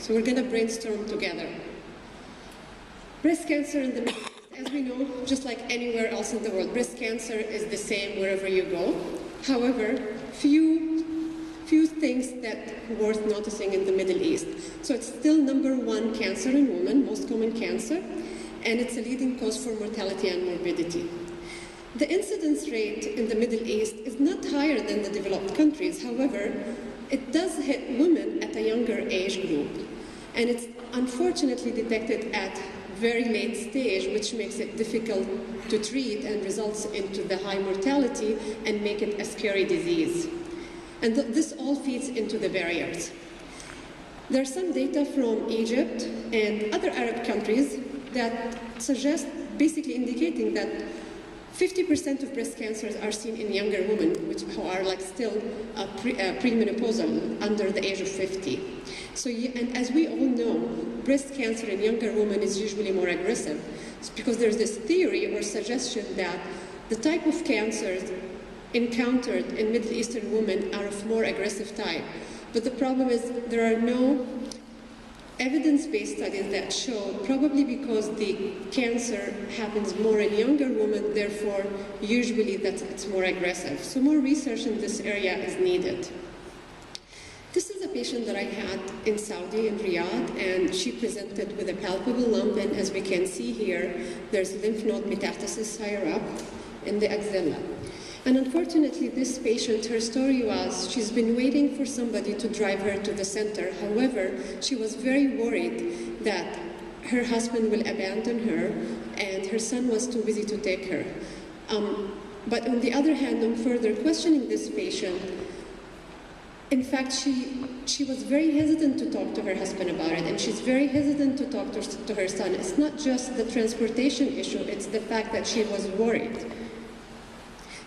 So we're going to brainstorm together. Breast cancer in the Middle East, as we know, just like anywhere else in the world, breast cancer is the same wherever you go. However, few things that are worth noticing in the Middle East. So it's still #1 cancer in women, most common cancer, and it's a leading cause for mortality and morbidity. The incidence rate in the Middle East is not higher than the developed countries. However, it does hit women at a younger age group, and it's unfortunately detected at very late stage, which makes it difficult to treat and results into the high mortality and make it a scary disease. And this all feeds into the barriers. There's some data from Egypt and other Arab countries that suggest, basically indicating that 50% of breast cancers are seen in younger women, who are like still premenopausal, under the age of 50. So, and as we all know, breast cancer in younger women is usually more aggressive. It's because there's this theory or suggestion that the type of cancers encountered in Middle Eastern women are of more aggressive type. But the problem is there are no evidence-based studies that show, probably because the cancer happens more in younger women, therefore usually it's more aggressive. So more research in this area is needed. This is a patient that I had in Saudi, in Riyadh, and she presented with a palpable lump, and as we can see here, there's lymph node metastasis higher up in the axilla. And unfortunately, this patient, her story was she's been waiting for somebody to drive her to the center. However, she was very worried that her husband will abandon her, and her son was too busy to take her. But on the other hand, on further questioning this patient, in fact, she was very hesitant to talk to her husband about it, and she's very hesitant to talk to her son. It's not just the transportation issue, it's the fact that she was worried.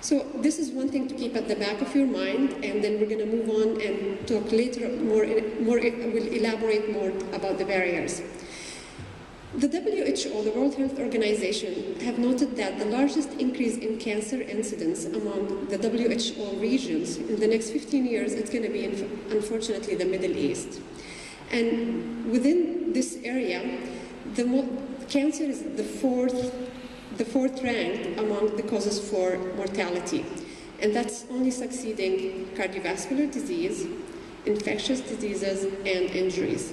So this is one thing to keep at the back of your mind, and then we're going to move on and talk later we'll elaborate more about the barriers. The WHO, the World Health Organization, have noted that the largest increase in cancer incidence among the WHO regions in the next 15 years, it's going to be, unfortunately, the Middle East. And within this area, cancer is the fourth ranked among the causes for mortality. And that's only succeeding cardiovascular disease, infectious diseases, and injuries.